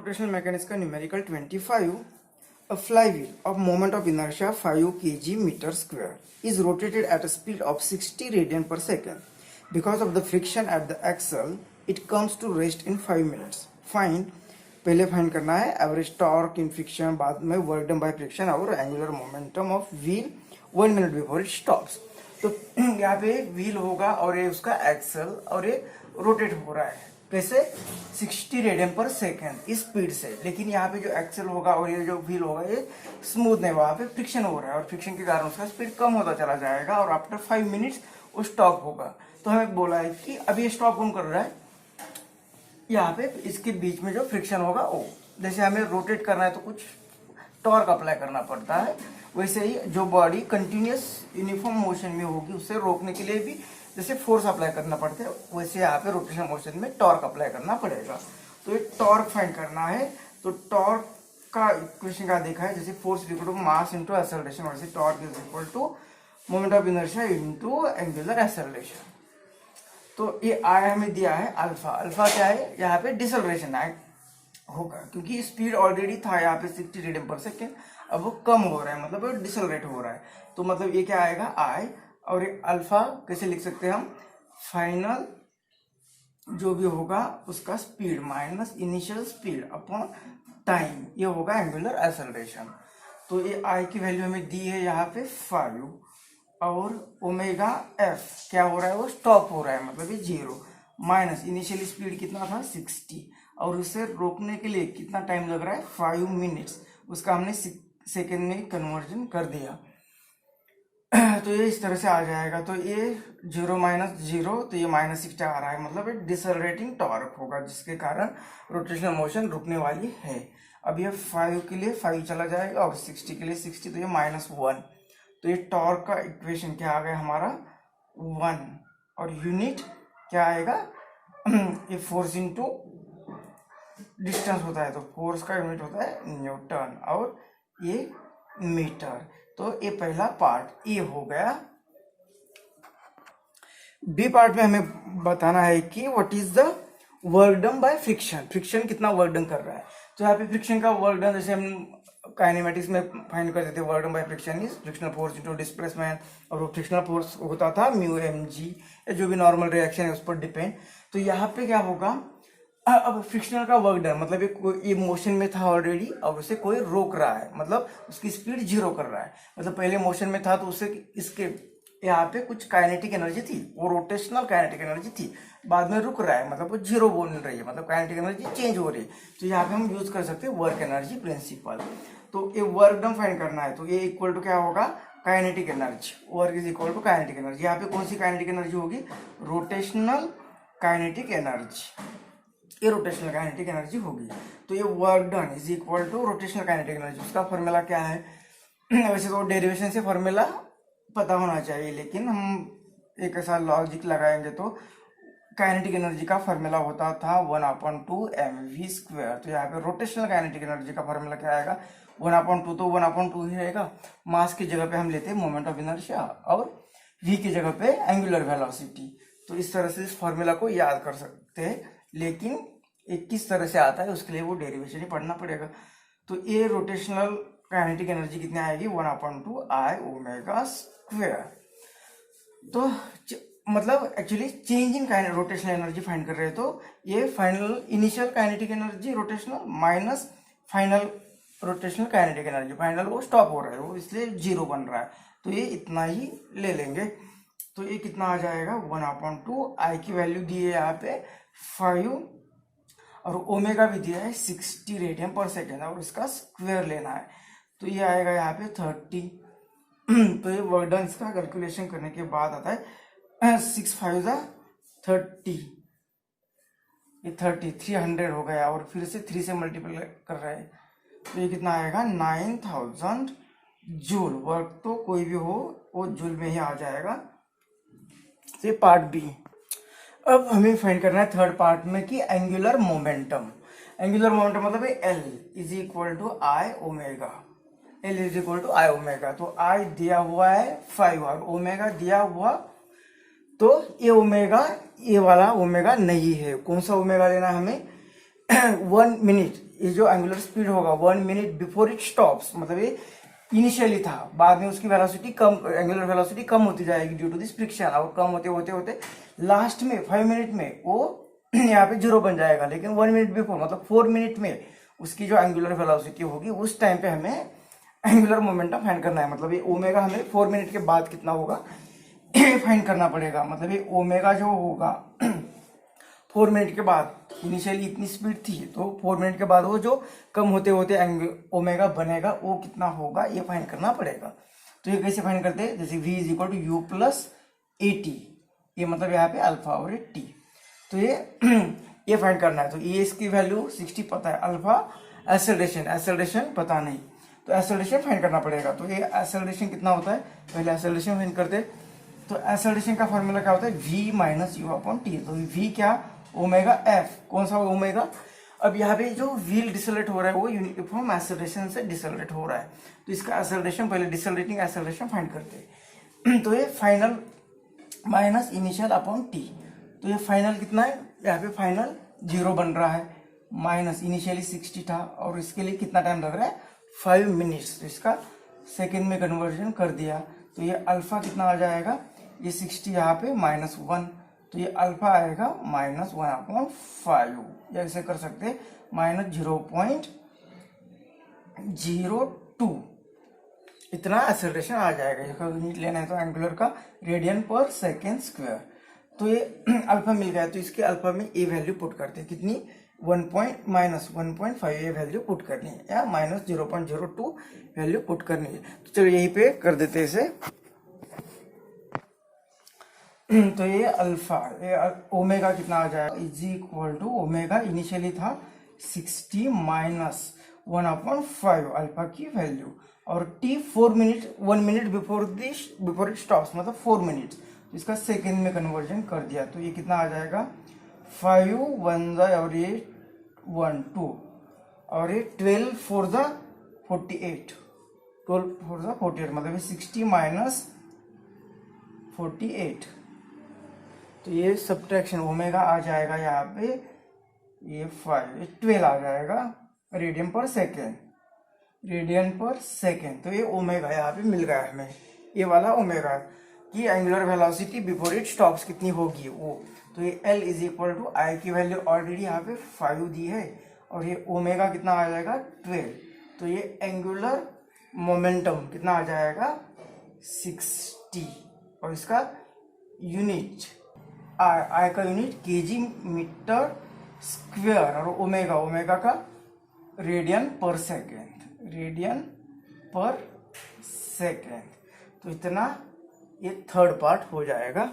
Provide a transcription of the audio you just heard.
Rotational mechanics का numerical 25. A flywheel of moment of inertia 5 kg meter square is rotated at a speed of 60 radian per second. Because of the friction at the axle, it comes to rest in 5 minutes. Find पहले find करना है average torque in friction, बाद में work done by friction और angular momentum of wheel 1 minute before it stops. तो यहाँ पे wheel होगा और ये उसका एक्सल और ये रोटेट हो रहा है कैसे 60 रेडियन पर सेकेंड इस स्पीड से. लेकिन यहाँ पे जो एक्सल होगा और ये जो व्हील होगा ये स्मूथ नहीं, वहाँ पे फ्रिक्शन हो रहा है और फ्रिक्शन के कारण उसका स्पीड कम होता चला जाएगा और आफ्टर 5 मिनट्स वो स्टॉप होगा. तो हमें बोला है कि अभी ये स्टॉप कौन कर रहा है, यहाँ पे इसके बीच में जो फ्रिक्शन होगा वो. जैसे हमें रोटेट करना है तो कुछ टॉर्क अप्लाई करना पड़ता है, वैसे ही जो बॉडी कंटिन्यूस यूनिफॉर्म मोशन में होगी उसे रोकने के लिए भी जैसे फोर्स अप्लाई करना पड़ता है, वैसे यहाँ पे रोटेशनल मोशन में टॉर्क अप्लाई करना पड़ेगा. तो ये टॉर्क फाइंड करना है. तो टॉर्क का इक्वेशन का देखा है जैसे force equal to mass into acceleration, वैसे torque is equal to moment of inertia into angular acceleration. तो ये आया हमें दिया है अल्फा. अल्फा क्या है, यहाँ पे डिसएलरेशन होगा क्योंकि स्पीड ऑलरेडी था यहाँ पे 60 रेडियन पर सेकेंड, अब वो कम हो रहा है मतलब डिसएलरेट हो रहा है. तो मतलब ये क्या आएगा आई, और ये अल्फा कैसे लिख सकते हैं हम, फाइनल जो भी होगा उसका speed minus initial speed upon time, ये होगा एंगुलर एक्सेलरेशन. तो ये आई की वैल्यू हमें दी है यहाँ पे 5 और ओमेगा एफ क्या हो रहा है, वो स्टॉप हो रहा है मतलब ये 0 माइनस इनिशियल स्पीड कितना था 60 और उसे रोकने के लिए कितना टाइम लग रहा है 5 मिनट्स, उसका हमने सेकेंड में कन्वर्जन कर दिया. तो ये इस तरह से आ जाएगा. तो ये 0 माइनस 0 तो ये माइनस 60 आ रहा है मतलब ये डिसएलरेटिंग टॉर्क होगा जिसके कारण रोटेशनल मोशन रुकने वाली है. अब ये 5 के लिए 5 चला जाएगा और 60 के लिए 60, तो ये -1. तो ये टॉर्क का इक्वेशन क्या आ गया हमारा 1 और यूनिट क्या आएगा ये फोर्स इंटू डिस्टेंस होता है, तो फोर्स का यूनिट होता है न्यूटन और ये मीटर. तो ये पहला पार्ट ये हो गया. बी पार्ट में हमें बताना है कि what is the work done by friction, friction कितना वर्क डन कर रहा है. तो यहाँ पे फ्रिक्शन का वर्क डन जैसे हम काइनेमेटिक्स में फाइंड कर देते work done by friction is frictional force into displacement, और वो फ्रिक्शनल फोर्स होता था म्यू एम जी, जो भी नॉर्मल रिएक्शन है उस पर डिपेंड. तो यहाँ पे क्या होगा, अब फ्रिक्शनल का वर्क डन मतलब ये मोशन में था ऑलरेडी और उसे कोई रोक रहा है मतलब उसकी स्पीड 0 कर रहा है. मतलब पहले मोशन में था तो उसे इसके यहाँ पे कुछ काइनेटिक एनर्जी थी, वो रोटेशनल काइनेटिक एनर्जी थी, बाद में रुक रहा है मतलब वो 0 बोल रही है, मतलब काइनेटिक एनर्जी चेंज हो रही है. तो यहाँ पे हम यूज कर सकते हैं वर्क एनर्जी प्रिंसिपल. तो ये वर्क डन फाइंड करना है तो ये इक्वल टू क्या होगा kinetic energy, work is equal to kinetic energy. यहाँ पे कौन सी काइनेटिक एनर्जी होगी, रोटेशनल काइनेटिक एनर्जी, ये रोटेशनल काइनेटिक एनर्जी होगी. तो ये work done is equal to rotational kinetic energy. उसका फॉर्मूला क्या है वैसे तो डेरिवेशन से फॉर्मूला पता होना चाहिए, लेकिन हम एक ऐसा लॉजिक लगाएंगे तो काइनेटिक एनर्जी का फॉर्मूला होता था 1/2 mv². तो यहाँ पे रोटेशनल काइनेटिक एनर्जी का फॉर्मूला क्या आएगा 1/2, तो 1/2 ही रहेगा. मास की जगह पे हम लेते हैं मोमेंट ऑफ इनर्शिया और v की जगह पे एंगुलर वेलोसिटी. तो इस तरह से इस फॉर्मूला को याद कर सकते हैं, लेकिन एक किस तरह से आता है उसके लिए वो डेरिवेशन ही पढ़ना पड़ेगा. तो ये रोटेशनल काइनेटिक एनर्जी कितनी आएगी 1/2 I ओमेगा स्क्वायर. तो मतलब actually change in rotational energy find कर रहे हैं. तो ये final initial kinetic energy rotational minus final rotational kinetic energy, final वो स्टॉप हो रहा है वो इसलिए 0 बन रहा है. तो ये इतना ही ले लेंगे. तो ये कितना आ जाएगा 1/2 I की वैल्यू दी है यहाँ पे 5 और ओमेगा भी दिया है 60 रेडियन पर सेकेंड और इसका स्क्वायर लेना है. तो ये आएगा यहाँ पे 30. तो ये वर्क डन इसका कैलकुलेशन करने के बाद आता है 6 5 30, ये 300 हो गया और फिर से 3 से मल्टीप्लाई कर रहा है. तो ये कितना आएगा 9000 जूल. वर्क तो कोई भी हो वो जूल में ही आ जाएगा. तो ये पार्ट बी. अब हमें फाइंड करना है थर्ड पार्ट में कि एंगुलर मोमेंटम. एंगुलर मोमेंटम मतलब L is equal to I omega, L is equal to I omega. तो I दिया हुआ है 5 और ओमेगा दिया हुआ, तो ये ओमेगा ये वाला ओमेगा नहीं है. कौन सा ओमेगा लेना है हमें 1 मिनट ये जो एंगुलर स्पीड होगा 1 मिनट बिफोर इट स्टॉप्स, मतलब ये इनिशियली था, बाद में उसकी वेलोसिटी कम, एंगुलर वेलोसिटी कम होती जाएगी ड्यू टू दिस फ्रिक्शन, और कम होते होते होते लास्ट में 5 मिनट में वो यहाँ पे 0 बन जाएगा। लेकिन 1 मिनट बिफोर मतलब 4 मिनट में उसकी जो एंगुलर वेलोसिटी होगी उस टाइम पे हमें एंगुलर मोमेंटम फाइंड करना है। मतलब ये ओमेगा हमें 4 मिनट के बाद कितना होगा फाइंड करना पड़ेगा। मतलब ये ओमेगा जो होगा 4 मिनट के बाद, इनिशियली इतनी स्पीड थी तो 4 मिनट के बाद वो जो कम होते होते ओमेगा बनेगा वो कितना होगा ये फाइंड करना पड़ेगा। तो ये कैसे फाइंड करते हैं, जैसे v is equal to u plus a t, ये मतलब यहाँ पे अल्फा और ये टी, तो ये फाइंड करना है। तो ये इसकी वैल्यू 60 पता है, अल्फा एक्सेलरेशन पता नहीं, तो एक्सेलरेशन फाइंड करना पड़ेगा। तो ये एक्सेलरेशन कितना होता है, पहले एक्सेलरेशन फाइंड करते हैं। तो एक्सेलरेशन का फॉर्मूला क्या होता है, v minus you upon T. तो v क्या, ओमेगा एफ, कौन सा ओमेगा। अब यहाँ पे जो व्हील डिसलेट हो रहा है वो यूनिफॉर्म एक्सेलरेशन से डिसलेट हो रहा है, तो इसका एक्सेलरेशन, पहले डिसलेटिंग एक्सेलरेशन फाइंड करते हैं। तो ये final minus initial upon T, तो ये फाइनल कितना है, यहाँ पे फाइनल 0 बन रहा है, माइनस इनिशियली 60 था और इसके लिए कितना टाइम लग रहा है 5 मिनट्स, तो इसका सेकेंड में कन्वर्जन कर दिया। तो ये अल्फा कितना आ जाएगा, ये 60 यहाँ पे -1, तो ये अल्फा आएगा -1/5, या इसे कर सकते हैं -0.02, इतना एक्सेलरेशन आ जाएगा। इसका यूनिट लेना है तो एंगुलर का रेडियन पर सेकेंड स्क्वायर। तो ये अल्फा मिल गया, तो इसके अल्फा में ए वैल्यू पुट करते हैं, कितनी -1.5 ये वैल्यू पुट करनी है, या -0.02 वैल्यू पुट करनी है। तो चलो यहीं पे कर देते हैं इसे। तो ये अल्फा, ये ओमेगा कितना आ जाएगा, is equal to omega initially था 60 -1/5 अल्फा की वैल्यू, और t 1 minute before it stops, मतलब 4 मिनट्स, तो इसका सेकेंड में कन्वर्जन कर दिया। तो ये कितना आ जाएगा 5 1 और ये 1 2 और ये 12 4 48, 12 4 48, मतलब 60 -48। तो ये सब्ट्रैक्शन ओमेगा आ जाएगा यहाँ पे, ये 12 आ जाएगा रेडियन पर सेकेंड। तो ये ओमेगा यहाँ पे मिल गया हमें, ये वाला ओमेगा की angular velocity before it stops कितनी होगी वो। तो ये L इज इक्वल टू आई की वैल्यू ऑलरेडी यहाँ पे 5 दी है, और ये ओमेगा कितना आ जाएगा 12। तो ये एंगुलर मोमेंटम कितना आ जाएगा 60, और इसका यूनिट आई का यूनिट केजी मीटर स्क्वायर, और ओमेगा का रेडियन पर सेकेंड। तो इतना ये थर्ड पार्ट हो जाएगा।